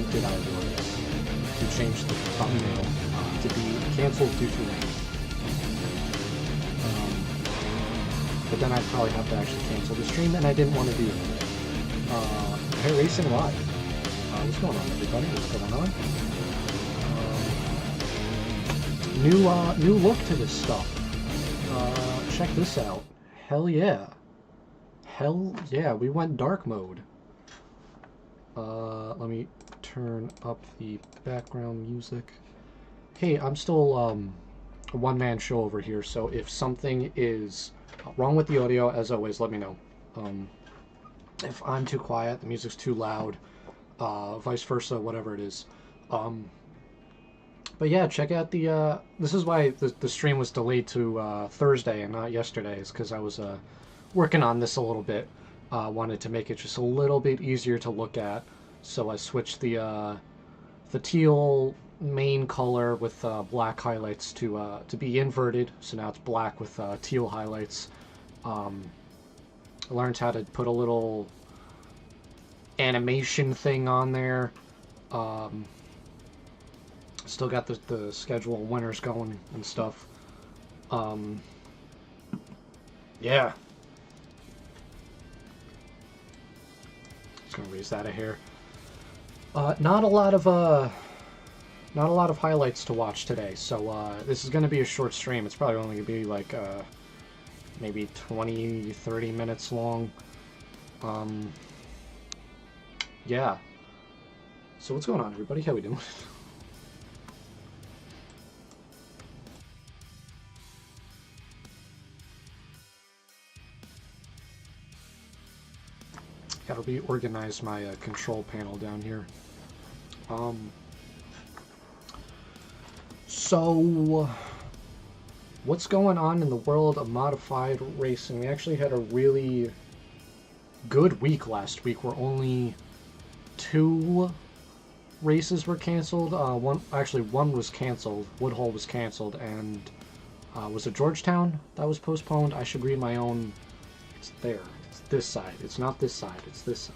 attempted I was to change the thumbnail to be canceled due to rain. But then I'd probably have to actually cancel the stream, and I didn't want to do it. Hey, Racing Live. What's going on, everybody? What's going on? New look to this stuff. Check this out. Hell yeah. Hell yeah, we went dark mode. Let me turn up the background music. Hey, I'm still a one-man show over here, so if something is wrong with the audio, as always, let me know. If I'm too quiet, the music's too loud, vice versa, whatever it is. But yeah, check out the, this is why the stream was delayed to Thursday and not yesterday, is because I was working on this a little bit. Wanted to make it just a little bit easier to look at, so I switched the teal main color with black highlights to be inverted, so now it's black with teal highlights. I learned how to put a little animation thing on there. Still got the schedule of winners going and stuff. Yeah. Just gonna raise that a hair. Not a lot of highlights to watch today, so this is gonna be a short stream. It's probably only gonna be like maybe 20-30 minutes long. Yeah. So what's going on, everybody? How we doing? Gotta reorganize my control panel down here. So what's going on in the world of modified racing? We actually had a really good week last week, where only 2 races were canceled. One was canceled. Woodhull was canceled, and was it Georgetown that was postponed? I should read my own. It's there. It's this side. It's not this side. It's this side.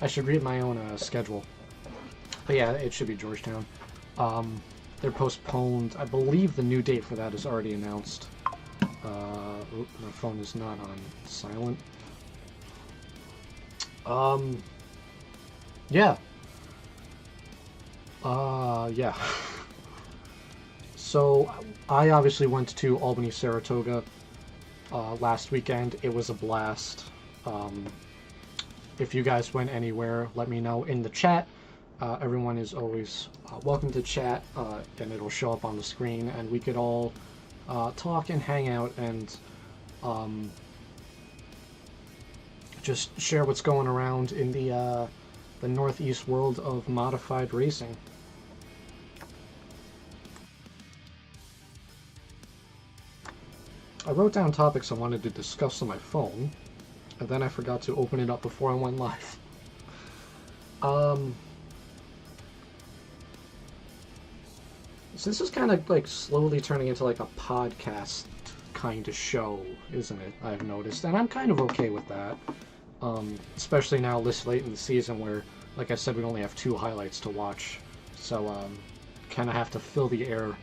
I should read my own schedule. But yeah, it should be Georgetown. They're postponed. I believe the new date for that is already announced. My phone is not on silent. Yeah. Yeah. So, I obviously went to Albany-Saratoga last weekend. It was a blast. If you guys went anywhere, let me know in the chat. Everyone is always welcome to chat, and it'll show up on the screen, and we could all talk and hang out and just share what's going around in the northeast world of modified racing. I wrote down topics I wanted to discuss on my phone, and then I forgot to open it up before I went live. So this is kind of like slowly turning into like a podcast kind of show, isn't it? I've noticed, and I'm kind of okay with that. Especially now this late in the season where, like I said, we only have 2 highlights to watch. So kind of have to fill the air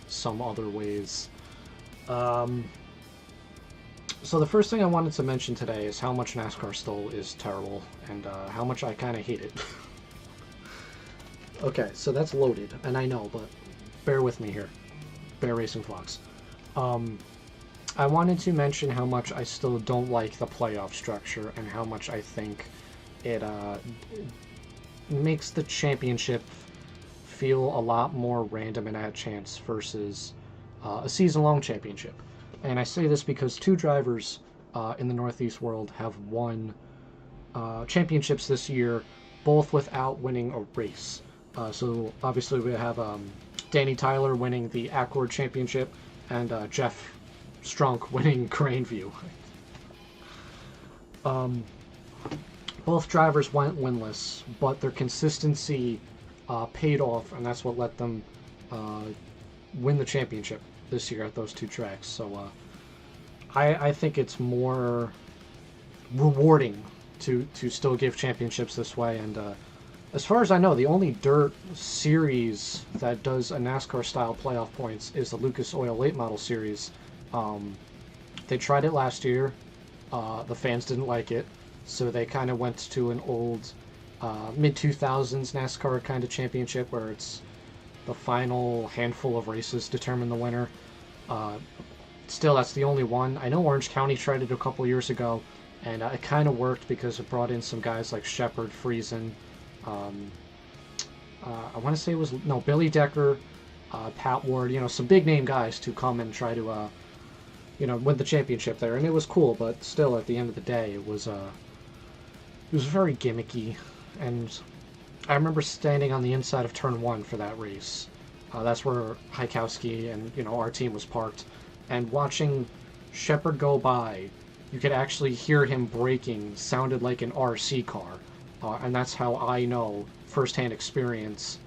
some other ways. So the first thing I wanted to mention today is how much NASCAR still is terrible, and how much I kind of hate it. Okay, so that's loaded, and I know, but bear with me here. Bear Racing Fox. I wanted to mention how much I still don't like the playoff structure, and how much I think it makes the championship feel a lot more random and at chance versus a season-long championship. And I say this because 2 drivers in the Northeast world have won championships this year, both without winning a race. So obviously we have Danny Tyler winning the Accord Championship, and Jeff Strunk winning Grandview. Both drivers went winless, but their consistency paid off, and that's what let them win the championship this year at those 2 tracks. So I think it's more rewarding to still give championships this way, and As far as I know, the only dirt series that does a NASCAR-style playoff points is the Lucas Oil Late Model Series. Um, they tried it last year. The fans didn't like it, so they kind of went to an old mid-2000s NASCAR kind of championship where it's the final handful of races determine the winner. Uh, Still, that's the only one. I know Orange County tried it a couple years ago, and it kind of worked because it brought in some guys like Shepard, Friesen. Um, I want to say it was no Billy Decker, Pat Ward. Some big name guys to come and try to win the championship there, and it was cool. But still, at the end of the day, it was very gimmicky, and I remember standing on the inside of Turn 1 for that race. That's where Heikowski and our team was parked, and watching Shepard go by, you could actually hear him braking. Sounded like an RC car, and that's how I know firsthand experience.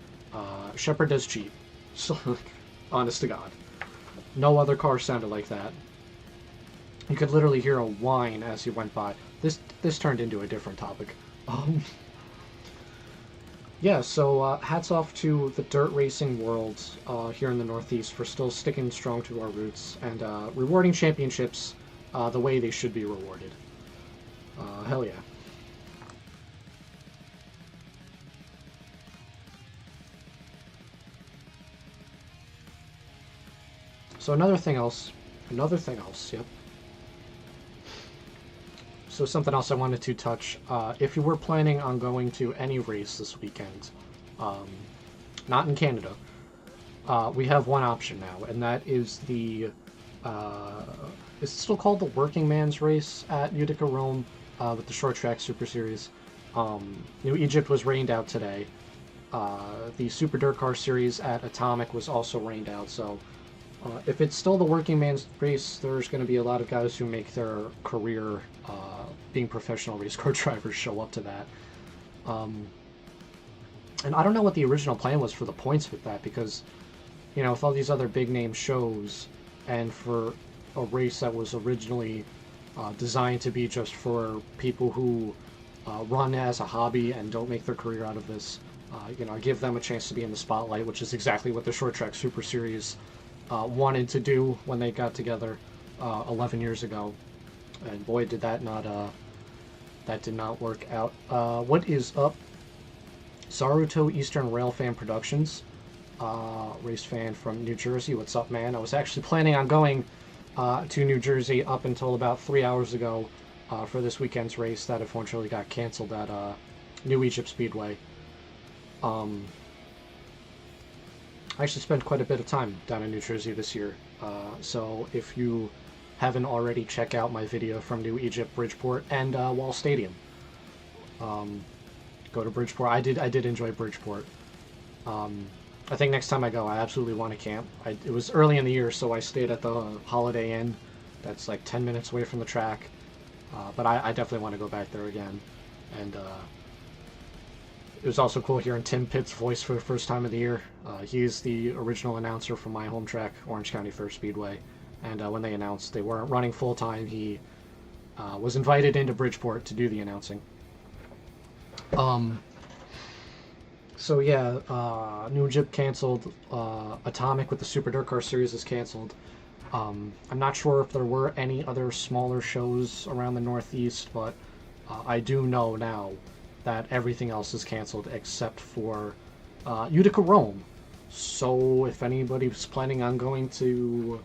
Shepard does cheat, so honest to God, no other car sounded like that. You could literally hear a whine as he went by. This turned into a different topic. Yeah, so hats off to the dirt racing world here in the Northeast for still sticking strong to our roots and rewarding championships the way they should be rewarded. Hell yeah. So another thing else, yep. So something else I wanted to touch, if you were planning on going to any race this weekend, um, not in Canada, we have one option now, and that is is it still called the Working Man's Race at Utica-Rome with the Short Track Super Series. New Egypt was rained out today. The Super DIRTcar Series at Atomic was also rained out, so if it's still the Working Man's Race, there's going to be a lot of guys who make their career being professional race car drivers show up to that. And I don't know what the original plan was for the points with that, because, with all these other big name shows, and for a race that was originally designed to be just for people who run as a hobby and don't make their career out of this, give them a chance to be in the spotlight, which is exactly what the Short Track Super Series wanted to do when they got together 11 years ago, and boy, did that did not work out. What is up? Saruto Eastern Railfan Productions, race fan from New Jersey. What's up, man? I was actually planning on going to New Jersey up until about 3 hours ago for this weekend's race that unfortunately got canceled at New Egypt Speedway. I actually spent quite a bit of time down in New Jersey this year, so if you haven't already, check out my video from New Egypt, Bridgeport, and Wall Stadium. Go to Bridgeport. I did enjoy Bridgeport. I think next time I go, I absolutely want to camp. It was early in the year, so I stayed at the Holiday Inn. That's like 10 minutes away from the track, but I definitely want to go back there again. And it was also cool hearing Tim Pitt's voice for the first time of the year. He's the original announcer from my home track, Orange County Fair Speedway. And when they announced they weren't running full-time, he was invited into Bridgeport to do the announcing. So yeah, New Egypt canceled. Atomic with the Super DIRTcar Series is canceled. I'm not sure if there were any other smaller shows around the Northeast, but I do know now that everything else is canceled except for Utica-Rome. So if anybody's planning on going to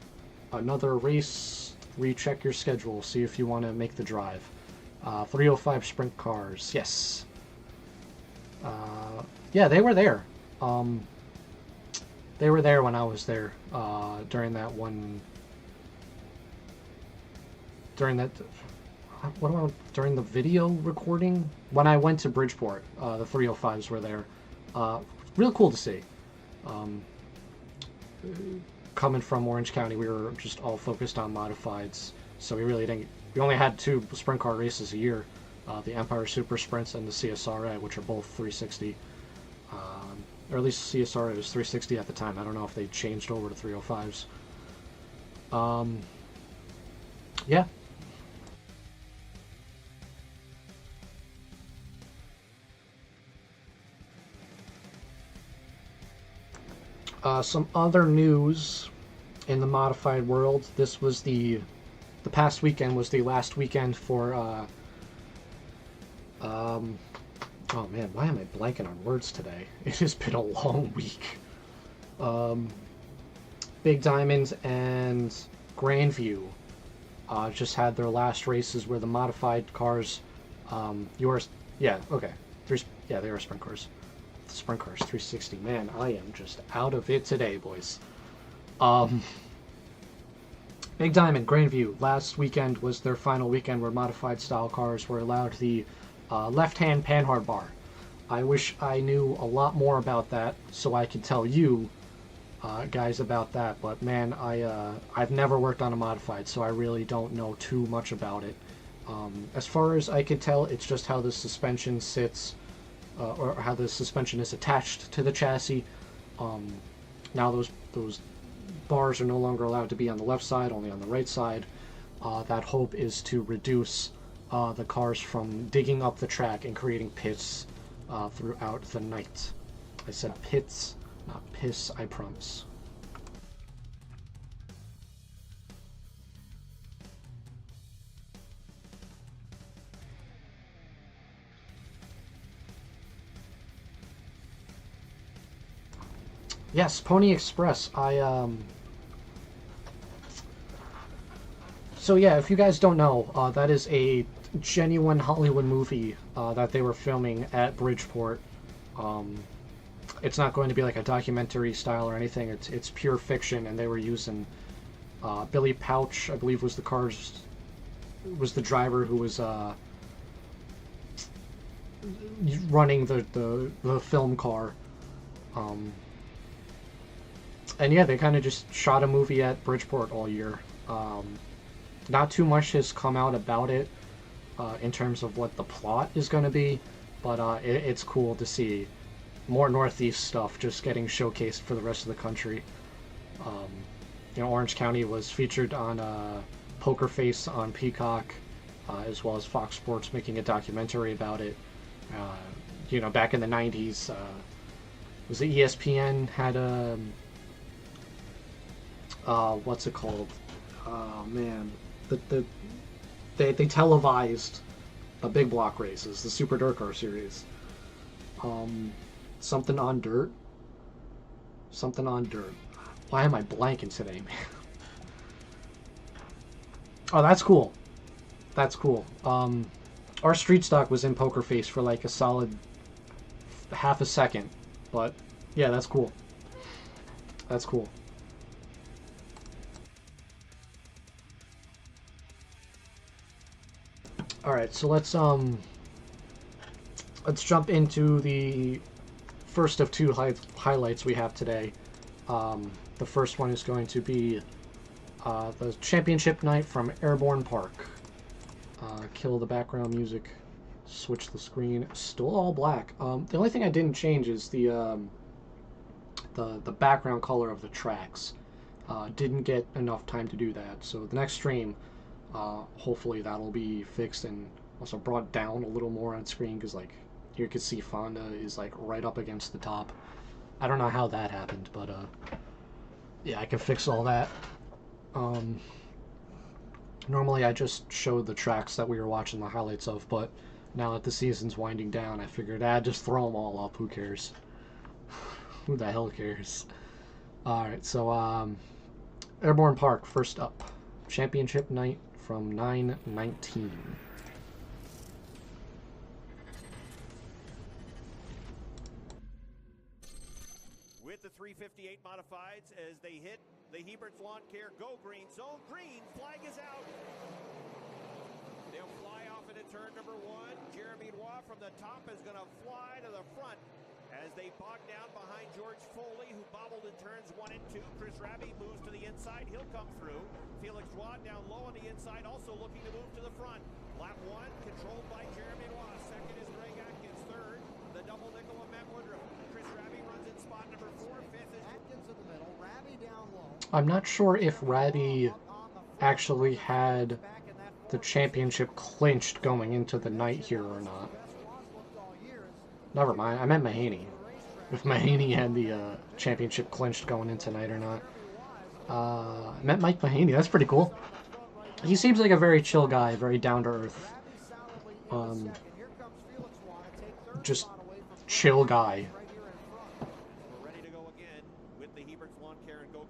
another race, recheck your schedule, see if you want to make the drive. 305 sprint cars, yes. Yeah, they were there. They were there when I was there during that during the video recording when I went to Bridgeport. The 305s were there. Real cool to see. Coming from Orange County, we were just all focused on modifieds, so we only had 2 sprint car races a year, the Empire Super Sprints and the CSRA, which are both 360, or at least CSRA was 360 at the time. I don't know if they changed over to 305s. Yeah. Some other news in the modified world. This was the past weekend was the last weekend for oh man, why am I blanking on words today? It has been a long week. Big Diamond and Grandview just had their last races where the modified cars, yours, yeah, okay, yeah, they are sprint cars. The sprint cars 360. Man, I am just out of it today, boys. Big Diamond, Grandview, last weekend was their final weekend where modified style cars were allowed the left-hand panhard bar. I wish I knew a lot more about that so I could tell you guys about that, but man, I've never worked on a modified, so I really don't know too much about it. As far as I could tell, it's just how the suspension sits, or how the suspension is attached to the chassis. Now those bars are no longer allowed to be on the left side, only on the right side. That hope is to reduce the cars from digging up the track and creating pits throughout the night. I said pits, not piss, I promise. Yes, Pony Express. So yeah, if you guys don't know, that is a genuine Hollywood movie that they were filming at Bridgeport. It's not going to be like a documentary style or anything. It's pure fiction, and they were using Billy Pouch, I believe, was the driver who was running the film car. And yeah, they kind of just shot a movie at Bridgeport all year. Not too much has come out about it in terms of what the plot is going to be, but it's cool to see more Northeast stuff just getting showcased for the rest of the country. Orange County was featured on Poker Face on Peacock, as well as Fox Sports making a documentary about it. Back in the 90s, was it ESPN had a... what's it called? Oh man, they televised the big block races, the Super DIRTcar Series. Something on dirt. Something on dirt. Why am I blanking today, man? Oh, that's cool. That's cool. Our street stock was in Poker Face for like a solid half a second, but yeah, that's cool. That's cool. Alright, so let's jump into the first of two highlights we have today. The first one is going to be the championship night from Airborne Park. Kill the background music, switch the screen, still all black. The only thing I didn't change is the background color of the tracks. Didn't get enough time to do that, so the next stream, hopefully that'll be fixed and also brought down a little more on screen, because like you can see Fonda is like right up against the top. I don't know how that happened, but yeah, I can fix all that. Normally I just show the tracks that we were watching the highlights of, but now that the season's winding down, I figured just throw them all up. Who cares? Who the hell cares? Alright, so Airborne Park first up. Championship night from 9/19. With the 358 modifieds as they hit the Hebert's Lawn Care Go Green Zone. Green flag is out. They'll fly off into turn number one. Jeremy Roy from the top is going to fly to the front as they bog down behind George Foley, who bobbled in turns 1 and 2. Chris Raby moves to the inside. He'll come through. Felix Roy down low on the inside, also looking to move to the front. Lap 1 controlled by Jeremy Roy. Second is Greg Atkins. Third, the double nickel of Matt Woodruff. Chris Raby runs in spot number 4. Fifth is Atkins in the middle. Raby down low. I'm not sure if Raby actually had the championship clinched going into the night here or not. Never mind, I meant Mahaney. if Mahaney had the championship clinched going in tonight or not. I met Mike Mahaney. That's pretty cool. He seems like a very chill guy, very down to earth. Just chill guy.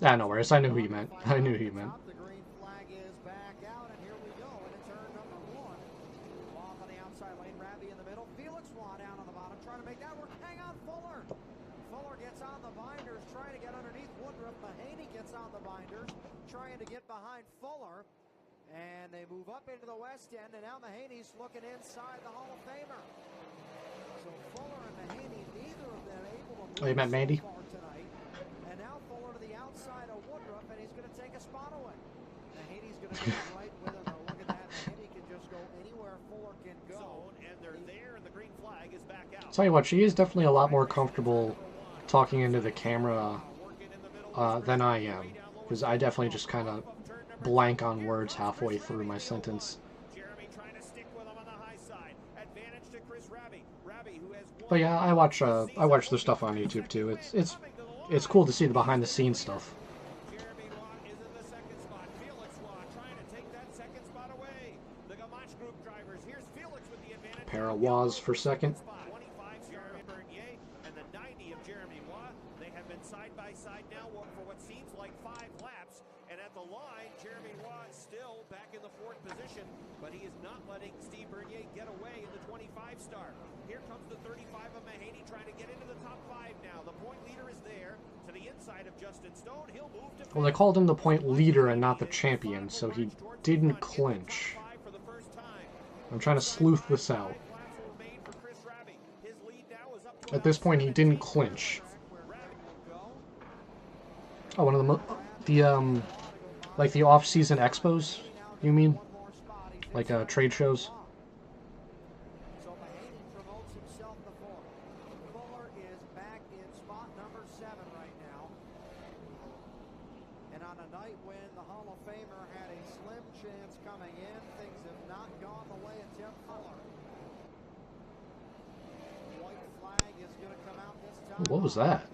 Ah, no worries. I knew who you meant. I knew who you meant. The green flag is back out, and here we go into turn number 1. Off on the outside lane, Ravi in the middle. Felix Waugh down on the bottom, trying to make that work. Hang on, Fuller. Fuller gets on the binders, trying to get underneath Woodruff. Mahaney gets on the binders, trying to get behind Fuller. And they move up into the west end, and now Mahaney's looking inside the Hall of Famer. So Fuller and Mahaney, neither of them able to move Oh, you meant Mandy? so far tonight. And now Fuller to the outside of Woodruff, and he's going to take a spot away. Mahaney's going to go right with him. Now look at that. Mahaney can just go anywhere Fuller can go. And they're there, and the green flag is back out. Tell you what, she is definitely a lot more comfortable talking into the camera than I am. Because I definitely just kind of blank on words halfway through my sentence. But yeah, I watch their stuff on YouTube too. It's cool to see the behind the scenes stuff. Pair of Waz for second. Side by side now for what seems like 5 laps, and at the line Jeremy Waugh is still back in the 4th position, but he is not letting Steve Bernier get away in the 25 star. Here comes the 35 of Mahaney trying to get into the top 5 now. The point leader is there to the inside of Justin Stone. He'll move to well, they called him the point leader and not the champion, so he didn't clinch. I'm trying to sleuth this out. At this point, he didn't clinch. Oh, one of the like the off-season expos, you mean? Like trade shows? So Mahaney promotes himself to 4th. Fuller is back in spot number 7 right now. And on a night when the Hall of Famer had a slim chance coming in, things have not gone the way of Tim Fuller. White flag is going to come out this time. What was that?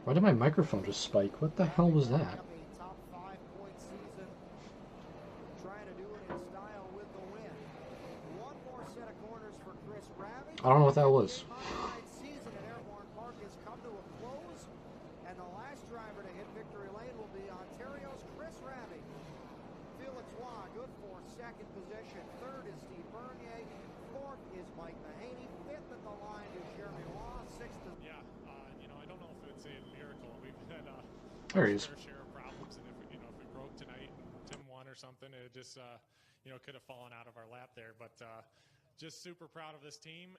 Why did my microphone just spike? What the hell was that? Top 5-point season. Trying to do it in style with the win. One more set of corners for Chris Ravi. I don't know what that was. Season at Airborne Park has come to a close, and the last driver to hit victory lane will be Ontario's Chris Ravi. Felix Waugh, good for 2nd position. 3rd is Steve Bernier. 4th is Mike Mahaney. 5th at the line is Jeremy Waugh. 6th is... Yeah, you know, I don't know if it's a miracle. We've had there he is. fair share of problems, and if we broke tonight and Tim won or something, it just could have fallen out of our lap there. But just super proud of this team,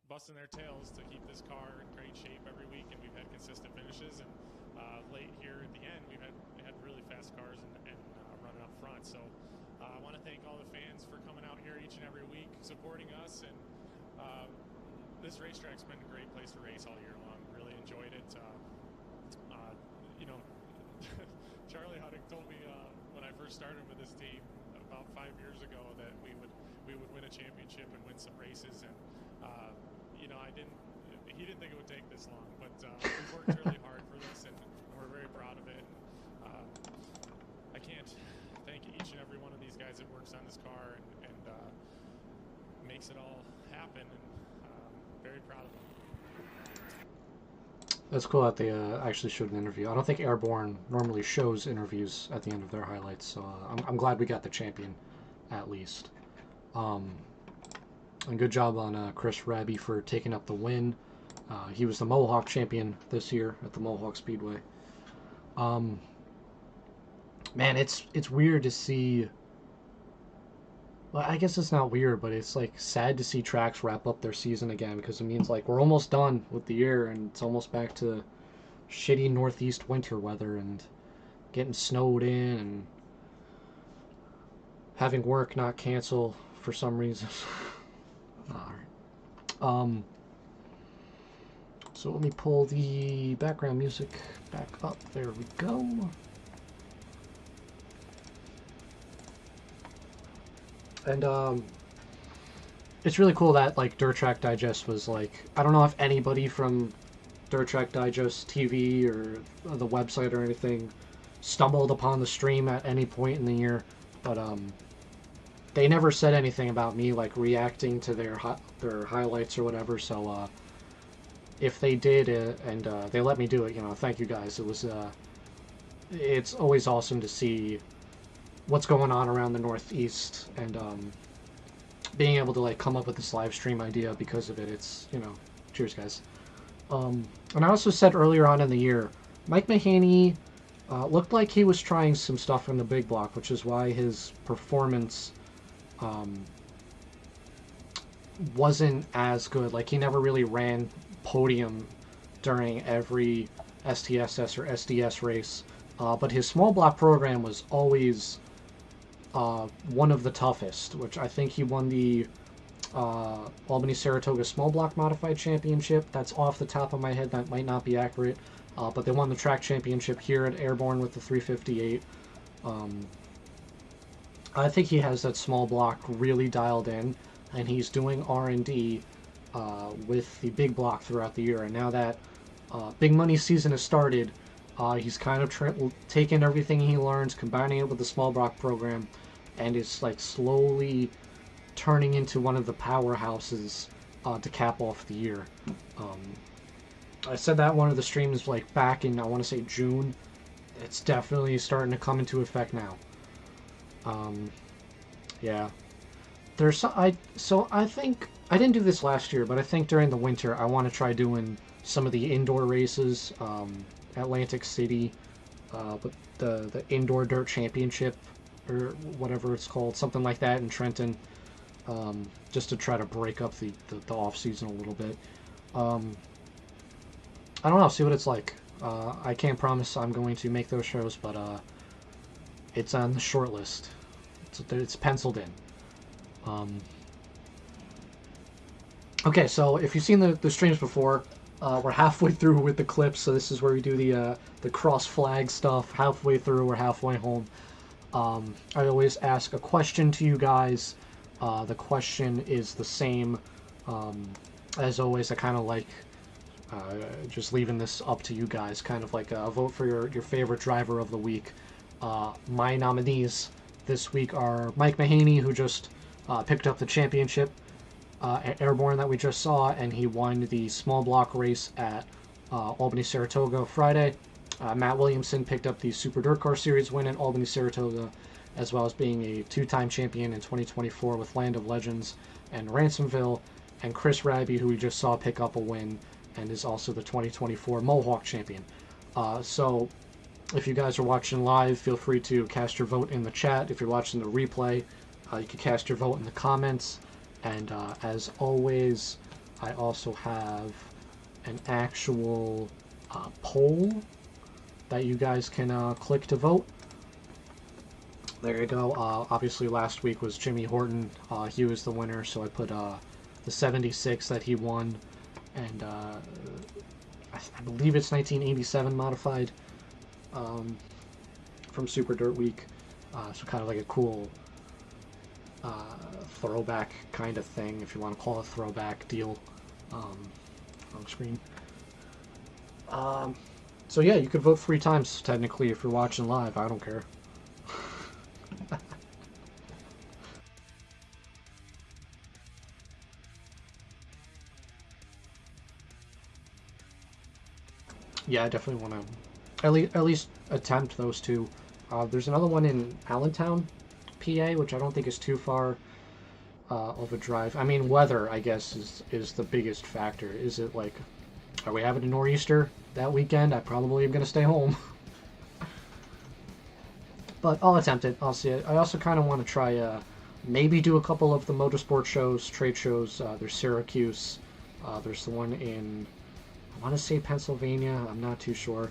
busting their tails to keep this car in great shape every week, and we've had consistent finishes. And late here at the end, we had really fast cars and running up front. So I want to thank all the fans for coming out here each and every week, supporting us, and this racetrack's been a great place to race all year long. Really enjoyed it. Charlie Huddick told me when I first started with this team about 5 years ago that we would win a championship and win some races, and he didn't think it would take this long, but we've worked really hard for this, and we're very proud of it. I can't thank each and every one of these guys that works on this car and makes it all happen, and very proud of them. That's cool that they actually showed an interview. I don't think Airborne normally shows interviews at the end of their highlights, so I'm glad we got the champion, at least. And good job on Chris Raby for taking up the win. He was the Mohawk champion this year at the Mohawk Speedway. Man, it's weird to see... Well, I guess it's not weird, but it's like sad to see tracks wrap up their season again, because it means like we're almost done with the year and it's almost back to shitty northeast winter weather and getting snowed in and having work not cancel for some reason. Alright. So let me pull the background music back up. There we go. And it's really cool that like Dirt Track Digest was like, I don't know if anybody from Dirt Track Digest TV or the website or anything stumbled upon the stream at any point in the year, but they never said anything about me like reacting to their highlights or whatever. So if they did and they let me do it, thank you guys. It was it's always awesome to see what's going on around the Northeast and being able to like come up with this live stream idea because of it. It's cheers guys. And I also said earlier on in the year, Mike Mahaney looked like he was trying some stuff in the big block, which is why his performance wasn't as good. Like he never really ran podium during every STSS or SDS race, but his small block program was always one of the toughest, which I think he won the Albany-Saratoga Small Block Modified Championship. That's off the top of my head. That might not be accurate. But they won the track championship here at Airborne with the 358. I think he has that small block really dialed in, and he's doing R&D with the big block throughout the year. And now that big money season has started, he's kind of taken everything he learns, combining it with the small block program, and is like slowly turning into one of the powerhouses to cap off the year. I said that one of the streams like back in, I want to say June. It's definitely starting to come into effect now. Yeah. I think I didn't do this last year, but I think during the winter I want to try doing some of the indoor races. Atlantic City, with the indoor dirt championship or whatever it's called, something like that in Trenton, just to try to break up the off season a little bit. I don't know, see what it's like. I can't promise I'm going to make those shows, but it's on the short list. It's penciled in. Okay, so if you've seen the streams before, we're halfway through with the clips, so this is where we do the cross flag stuff. Halfway through, we're halfway home. I always ask a question to you guys. The question is the same. As always, I kind of like just leaving this up to you guys, kind of like a vote for your favorite driver of the week. My nominees this week are Mike Mahaney, who just picked up the championship at Airborne that we just saw, and he won the small block race at Albany-Saratoga Friday. Matt Williamson picked up the Super DIRTcar Series win at Albany-Saratoga, as well as being a two-time champion in 2024 with Land of Legends and Ransomville, and Chris Raby, who we just saw pick up a win and is also the 2024 Mohawk champion. So if you guys are watching live, feel free to cast your vote in the chat. If you're watching the replay, you can cast your vote in the comments. And as always, I also have an actual poll that you guys can click to vote. There you go. Obviously last week was Jimmy Horton. He was the winner, so I put the 76 that he won, and I believe it's 1987 modified from Super Dirt Week. So kind of like a cool throwback kind of thing, if you want to call it throwback deal. Wrong screen. So yeah, you could vote 3 times technically if you're watching live. I don't care. Yeah, I definitely want to at least attempt those two. There's another one in Allentown, PA, which I don't think is too far of a drive. I mean, weather, I guess, is the biggest factor. Is it like, are we having a nor'easter that weekend? I probably am going to stay home. But I'll attempt it. I'll see it. I also kind of want to try maybe do a couple of the motorsport shows, trade shows. There's Syracuse. There's the one in, I want to say Pennsylvania. I'm not too sure.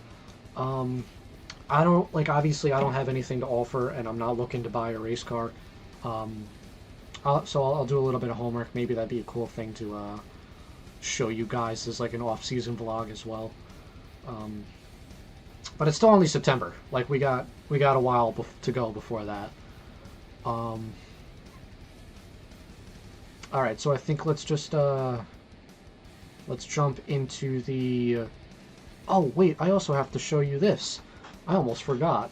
I don't, like, obviously I don't have anything to offer, and I'm not looking to buy a race car. So I'll do a little bit of homework. Maybe that'd be a cool thing to show you guys as like an off-season vlog as well. But it's still only September. Like, we got a while to go before that. All right, so I think let's just let's jump into the. Oh wait, I also have to show you this. I almost forgot.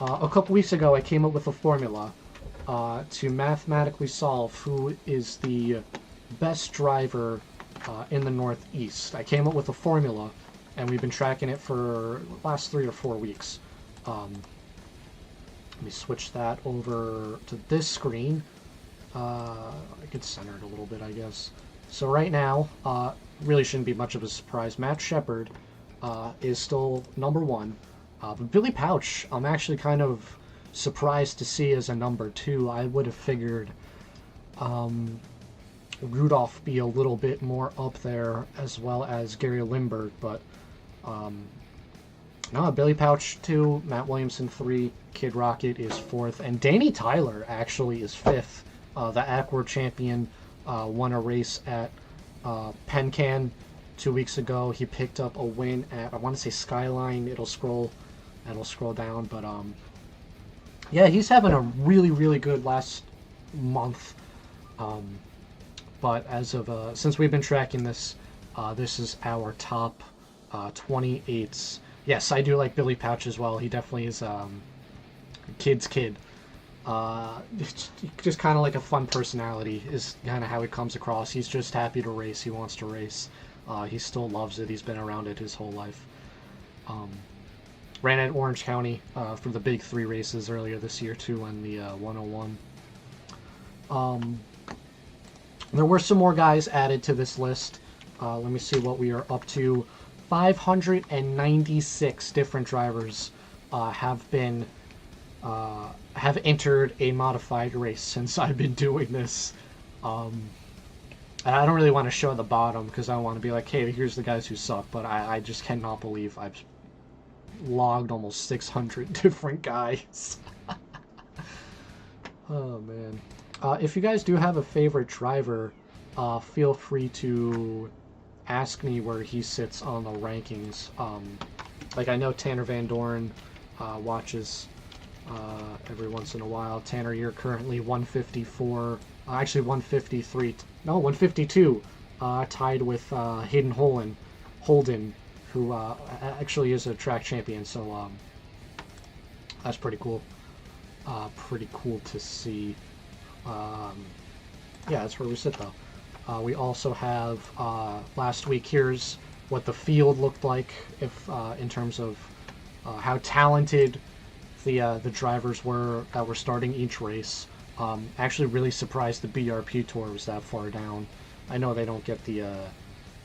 A couple weeks ago, I came up with a formula to mathematically solve who is the best driver in the Northeast. I came up with a formula, and we've been tracking it for the last 3 or 4 weeks. Let me switch that over to this screen. I could center it a little bit, I guess. So right now, really shouldn't be much of a surprise. Matt Shepard is still number 1. But Billy Pouch, I'm actually kind of surprised to see as a number 2. I would have figured Rudolph be a little bit more up there, as well as Gary Lindbergh, but no, Billy Pouch 2, Matt Williamson 3, Kid Rocket is 4th, and Danny Tyler actually is 5th. The Acworth champion won a race at Pencan 2 weeks ago. He picked up a win at, I want to say Skyline. It'll scroll down, but yeah, he's having a really, really good last month. But as of since we've been tracking this, this is our top 28s. Yes, I do like Billy Pouch as well. He definitely is kid's kid. Just kind of like a fun personality is kind of how he comes across. He's just happy to race. He wants to race. He still loves it. He's been around it his whole life. Ran at Orange County for the big 3 races earlier this year too on the 101. There were some more guys added to this list. Let me see what we are up to. 596 different drivers have entered a modified race since I've been doing this. And I don't really want to show the bottom because I want to be like, hey, here's the guys who suck. But I just cannot believe I've logged almost 600 different guys. Oh, man. If you guys do have a favorite driver, feel free to ask me where he sits on the rankings. Like, I know Tanner Van Dorn watches every once in a while. Tanner, you're currently 154, actually 153, no, 152, tied with Hayden Holden, who actually is a track champion, so that's pretty cool. Pretty cool to see. Yeah, that's where we sit, though. We also have, last week, here's what the field looked like if in terms of how talented the drivers were that were starting each race. Actually really surprised the BRP Tour was that far down. I know they don't get the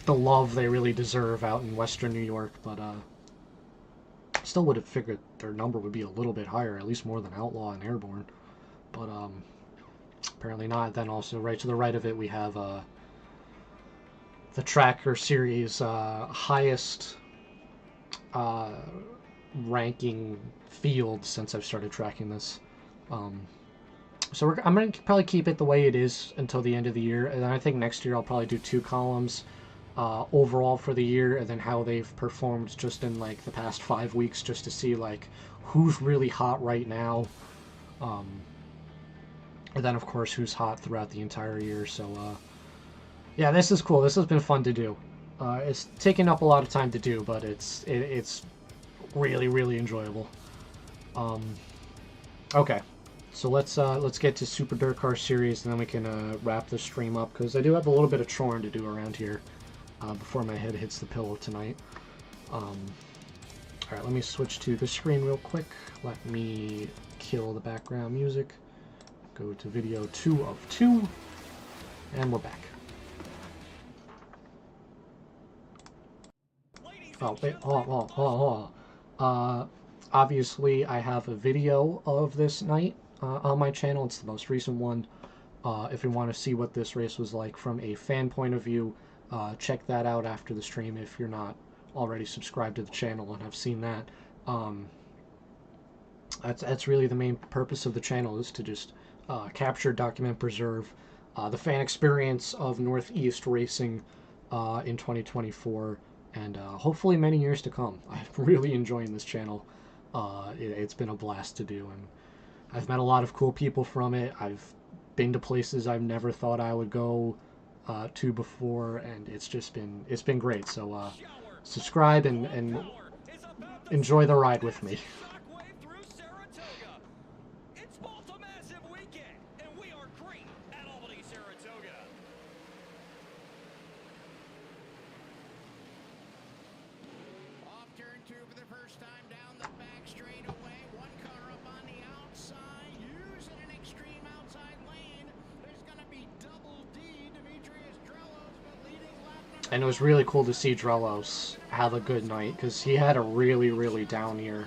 love they really deserve out in Western New York, but still would have figured their number would be a little bit higher, at least more than Outlaw and Airborne. But apparently not. Then also right to the right of it we have the DIRTcar Series highest ranking field since I've started tracking this. So I'm going to probably keep it the way it is until the end of the year, and then I think next year I'll probably do 2 columns overall for the year, and then how they've performed just in like the past 5 weeks, just to see like who's really hot right now, and then of course who's hot throughout the entire year. So yeah, this is cool. This has been fun to do. It's taken up a lot of time to do, but it's really, really enjoyable. Okay, so let's get to Super DIRTcar Series, and then we can wrap the stream up, because I do have a little bit of choring to do around here before my head hits the pillow tonight. Alright, let me switch to the screen real quick. Let me kill the background music. Go to video 2 of 2, and we're back. Oh, wait, hold on. Obviously, I have a video of this night on my channel. It's the most recent one. If you want to see what this race was like from a fan point of view, check that out after the stream if you're not already subscribed to the channel and have seen that. That's really the main purpose of the channel, is to just capture, document, preserve the fan experience of Northeast racing in 2024. And hopefully many years to come. I'm really enjoying this channel. It's been a blast to do, and I've met a lot of cool people from it. I've been to places I've never thought I would go to before, and it's been great. So subscribe and enjoy the ride with me. Shockwave through Saratoga. It's both a massive weekend, and we are great at Albany-Saratoga. Off turn 2 for the first time down the back straightaway. One car up on the outside, using an extreme outside lane. There's going to be double D, Demetrius Drellos, but leading lap number. And it was really cool to see Drellos have a good night, because he had a really down year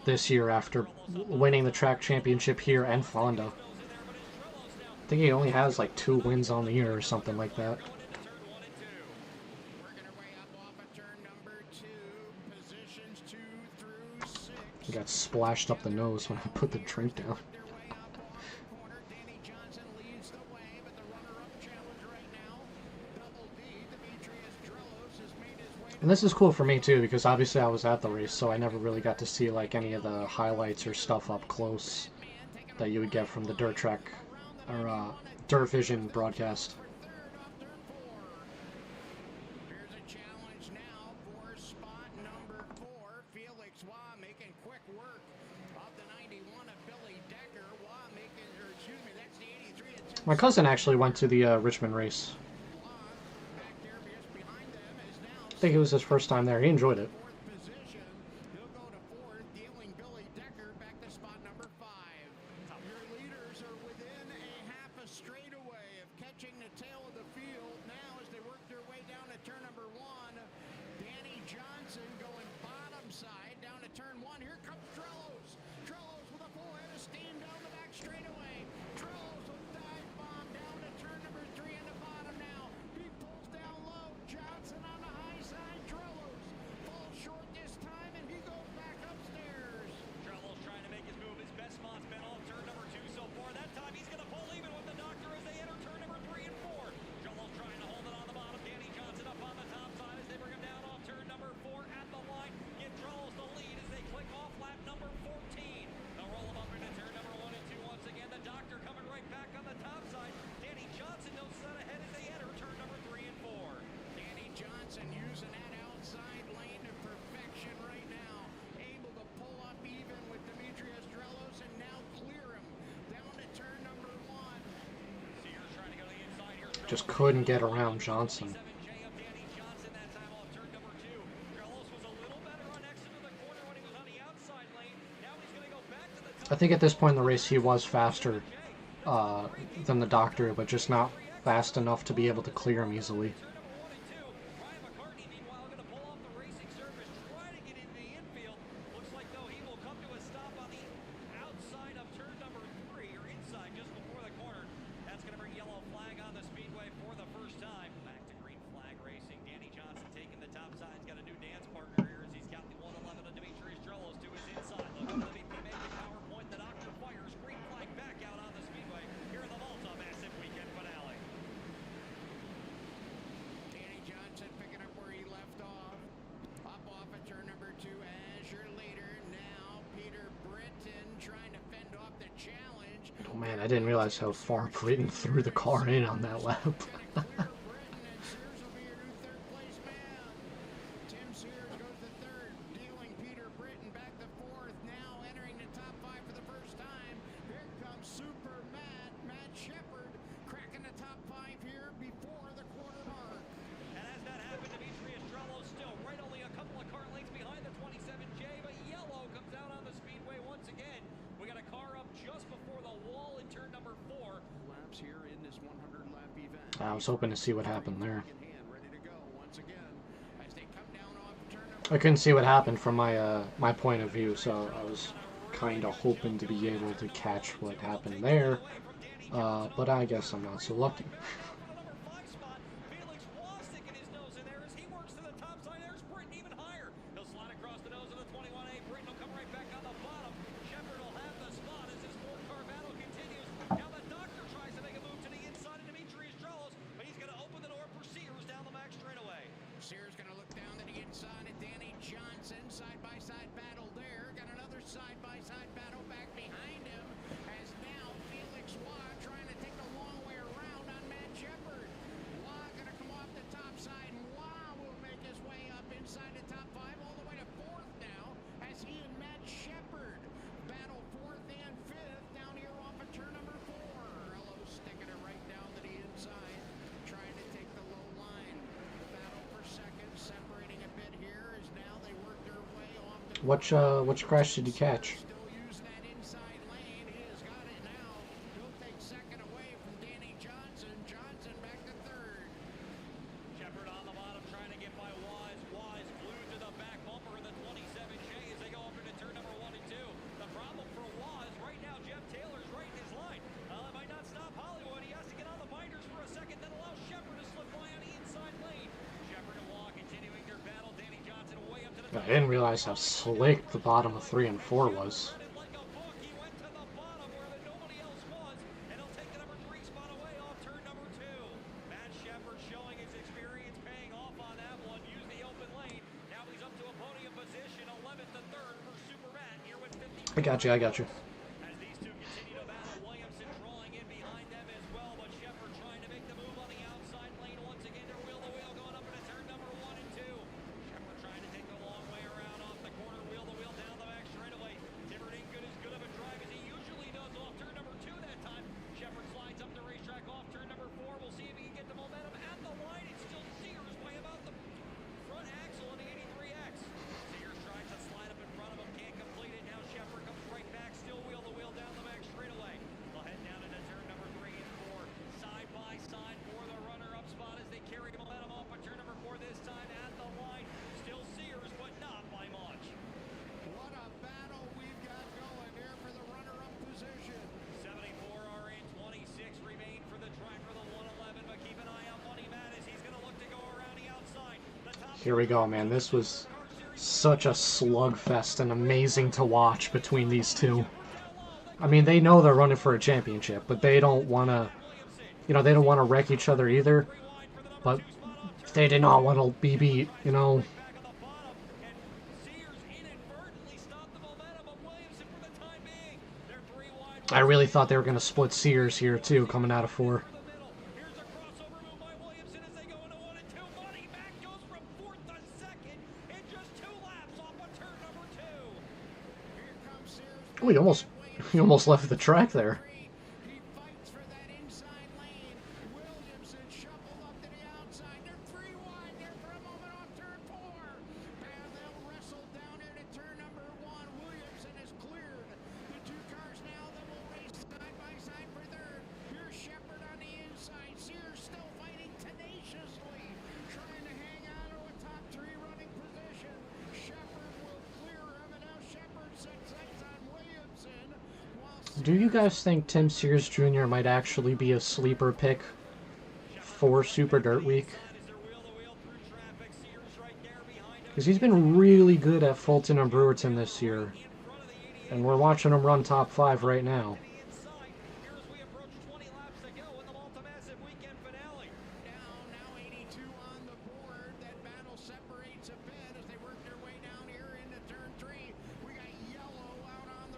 this year after winning the track championship here and Fonda. I think he only has like 2 wins on the year or something like that. He got splashed up the nose when I put the drink down. And this is cool for me too, because obviously I was at the race, so I never really got to see like any of the highlights or stuff up close that you would get from the Dirt Track or Dirt Vision broadcast. Here's a challenge now for spot number 4. Felix Waugh making quick work of the 91 of Billy Decker. Waugh making, or excuse me, that's the 83 of My cousin actually went to the Richmond race. I think it was his first time there. He enjoyed it. position. He'll go to 4th, dealing Billy Decker back to spot number 5. Your leaders are within a half a straightaway of catching the tail of the field now as they work their way down to turn number 1. Danny Johnson going bottom side down to turn 1. Here comes Drellos. Drellos with a full head of steam down the back straightaway. Drellos will dive bomb down to turn number 3 in the bottom now. He pulls down low. Johnson on the high side. Drellos falls short this time, and he goes back upstairs. Drellos trying to make his move. His best spot's been on turn number 2 so far. That time he's going to pull even with the doctor as they enter turn number 3 and 4. Drellos trying to hold it on the bottom. Danny Johnson up on the top side as they bring him down off turn number 4 at the line. Give Drellos the lead as they click off lap number 14. They'll roll him up into turn number 1 and 2 once again. The doctor coming right back on the top side. Danny Johnson knows set ahead as they enter turn number 3 and 4. Danny Johnson using that outside lane to perfection right now. Able to pull up even with Demetrius Drellos and now clear him down to turn number 1. Sears trying to go to the inside here. Just couldn't get around Johnson. I think at this point in the race he was faster than the doctor, but just not fast enough to be able to clear him easily. Oh man, I didn't realize how far Britain threw the car in on that lap. Tim Sears goes to 3rd, dealing Peter Britton back to 4th, now entering the top 5 for the first time. Here comes Super Matt Shepard, cracking the top 5 here before the quarter mark. And as that happened, Demetrius Drellos still right only a couple of car lengths behind the 27J, but yellow comes out on the speedway once again. We got a car up just before the wall in turn number 4. Laps here in this 100-lap event. I was hoping to see what happened there. I couldn't see what happened from my my point of view, so I was kind of hoping to be able to catch what happened there, but I guess I'm not so lucky. Sears going to look down to the inside of Danny Johnson. Side-by-side battle there. Got another side-by-side battle back behind him. As now Felix Waugh trying to take Which crash did you catch? Still using that inside lane. He has got it now. He'll take second away from Danny Johnson. Johnson back to third. Shepard on the bottom trying to get by Wise. Wise glued to the back bumper of the 27J as they go over to turn number 1 and 2. The problem for Wise right now, Jeff Taylor's right in his line. It might not stop Hollywood. He has to get on the binders for a second, then allow Shepard to slip by on the inside lane. Shepard and Waugh continuing their battle. Danny Johnson way up to the I didn't realize how slick the bottom of 3 and 4 was. like a book. He went to the bottom where nobody else was, and he'll take the number 3 spot away off turn number 2. Matt Shepard showing his experience, paying off on that one. Use the open lane. Now he's up to a podium position, 11th to 3rd for Super Matt here with 50. I got you. As these two continue to battle, Williamson drawing in behind them as well, but Shepard trying to make the move on the outside lane once again. They're wheel to wheel going up into turn number 1 and 2. Shepard trying to take the long way around off the corner, wheel to wheel down the back straightaway. Tibbert ain't good as good of a drive as he usually does off turn number 2 that time. Shepard slides up the racetrack off turn number 4. We'll see if he can get the momentum at the line. It's still Sears by about the front axle on the 83X. Sears tries to slide up in front of him, can't complete it. Now Shepard comes right back, still wheel to wheel down the back straightaway. They'll head down into turn number 3 and 4. Side by side for the runner-up spot as they carry momentum off of turn number 4 this time at the line. Still Sears, but not by much. What a battle we've got going here for the runner-up position. 74 are in, 26 remain for the track for the 111, but keep an eye on Money Matt as he's going to look to go around the outside. The top Here we go, man. This was such a slugfest and amazing to watch between these two. I mean, they know they're running for a championship, but they don't want to, you know, they don't want to wreck each other either. But they did not want to be beat, you know. back at the bottom, and Sears inadvertently stopped the momentum of Williamson for the time being. They're 3 wide. I really thought they were going to split Sears here, too, coming out of 4. The middle. Here's a crossover move by Williamson as they go into 1 and 2. Money Matt goes from 4th to 2nd in just 2 laps off of turn number 2. Here comes Sears. Oh, he almost left the track there. He fights for that inside lane. Williamson shuffled up to the outside. They're 3 wide there for a moment off turn 4. And they'll wrestle down here to turn number 1. Williamson is cleared. The 2 cars now that will race side by side for 3rd. Here's Shepard on the inside. Sears still fighting tenaciously, trying to hang on to a top 3 running position. Shepard will clear him, and now Shepard sets sights on Williamson. Do you guys think Tim Sears Jr. might actually be a sleeper pick for Super Dirt Week? Because he's been really good at Fulton and Brewerton this year. And we're watching him run top 5 right now.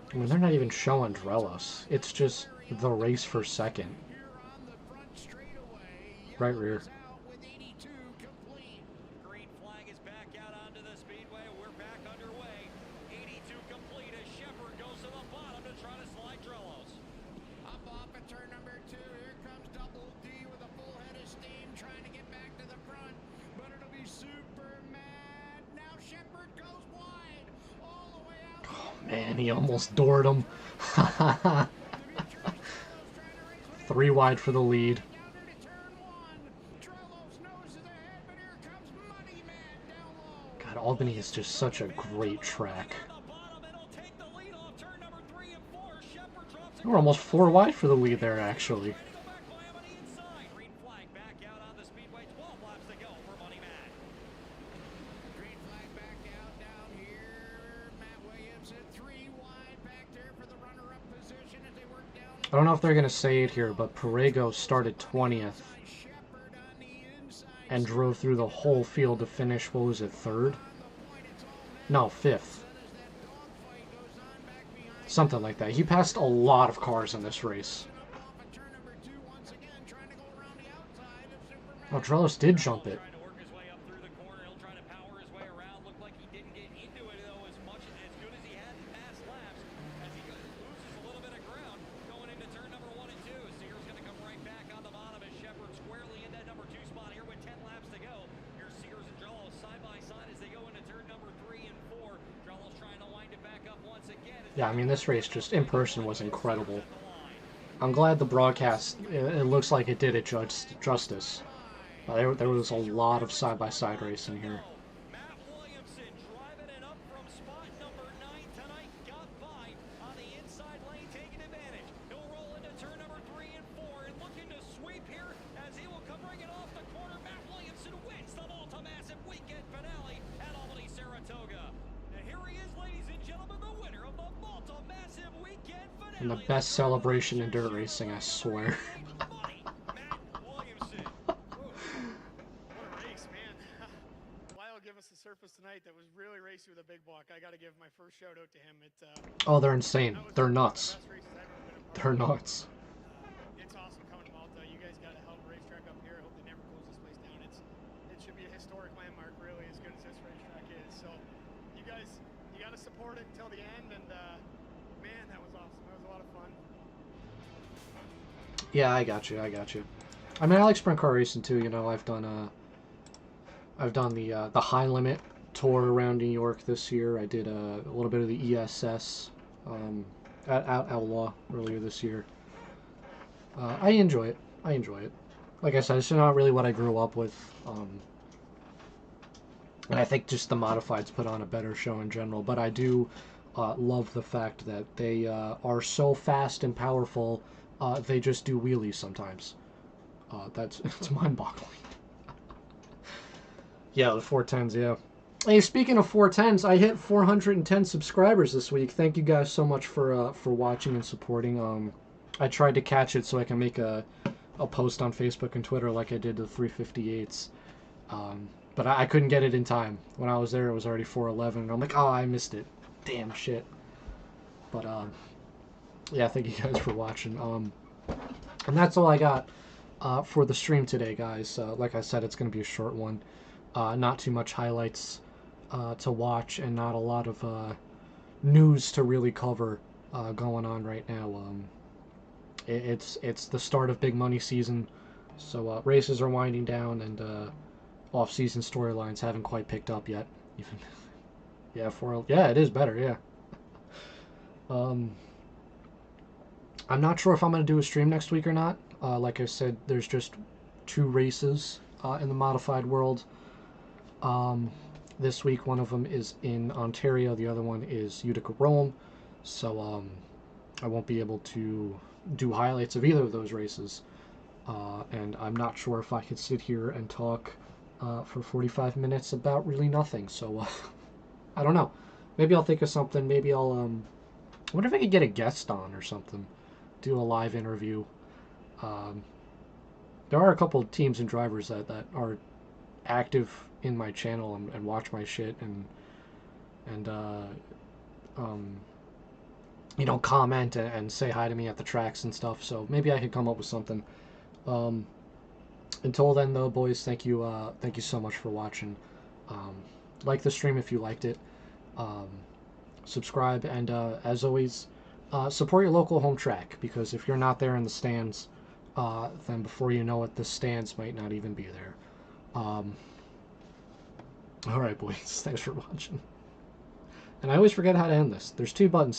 I mean, they're not even showing Drelos. It's just the race for second. Right rear. Green flag is back out onto the speedway. We're back underway. 82 complete as Shepard goes to the bottom to try to slide Drelos. Up off at turn number 2. Here comes Double D with a full head of steam trying to get back to the front. But it'll be Super Mad. Now Shepard goes wide all the way out. Oh, man, he almost doored him. 3 wide for the lead. God, Albany is just such a great track. We're almost 4 wide for the lead there, actually. I don't know if they're going to say it here, but Perego started 20th and drove through the whole field to finish, what was it, 3rd? No, 5th. Something like that. He passed a lot of cars in this race. Oh, Drelos did jump it. Sears and Drelos side by side as they go into turn number 3 and 4. Drelos trying to Yeah, I mean, this race just in person was incredible. I'm glad the broadcast, it looks like it did it justice. There was a lot of side-by-side racing here. Matt Williamson driving it up from spot number 9 tonight. Got by on the inside lane, taking advantage. He'll roll into turn number 3 and 4 and looking to sweep here as he will come bring it off the corner. Matt Williamson wins the Multi-Massive Weekend finale at Albany-Saratoga. And here he is, ladies and gentlemen, the winner of the Multi-Massive Weekend finale. And the best celebration in dirt racing, I swear. Surface tonight that was really racy with a big block. I got to give my first shout out to him. Oh, they're insane. They're nuts. They're nuts. It's awesome coming to Malta. You guys got a hell of a racetrack up here. I hope they never close this place down. It should be a historic landmark, really, as good as this racetrack is. So, you guys, you got to support it until the end. And man, that was awesome. That was a lot of fun. Yeah, I got you. I got you. I mean, I like sprint car racing too. You know, I've done the high limit tour around New York this year. I did a little bit of the ESS at Outlaw earlier this year. I enjoy it. I enjoy it. Like I said, it's not really what I grew up with. And I think just the modifieds put on a better show in general. But I do love the fact that they are so fast and powerful, they just do wheelies sometimes. It's mind-boggling. Yeah, the 410s, yeah. Hey, speaking of 410s, I hit 410 subscribers this week. Thank you guys so much for watching and supporting. I tried to catch it so I can make a post on Facebook and Twitter like I did the 358s. But I couldn't get it in time. When I was there, it was already 411. I'm like, oh, I missed it. Damn shit. But, yeah, thank you guys for watching. And that's all I got for the stream today, guys. Like I said, it's going to be a short one. Not too much highlights to watch, and not a lot of news to really cover going on right now. It's the start of big money season, so races are winding down, and off-season storylines haven't quite picked up yet. Even yeah, it is better. Yeah. I'm not sure if I'm going to do a stream next week or not. Like I said, there's just 2 races in the modified world. This week, one of them is in Ontario, the other one is Utica-Rome, so I won't be able to do highlights of either of those races, and I'm not sure if I could sit here and talk for 45 minutes about really nothing, so I don't know. Maybe I'll think of something. Maybe I'll I wonder if I could get a guest on or something, do a live interview. There are a couple of teams and drivers that are active in my channel and watch my shit and you know, comment and say hi to me at the tracks and stuff, so maybe I could come up with something. Until then though, boys, thank you so much for watching. Like the stream if you liked it, subscribe, and as always, support your local home track, because if you're not there in the stands, then before you know it, the stands might not even be there. Alright, boys, thanks for watching. And I always forget how to end this. There's 2 buttons.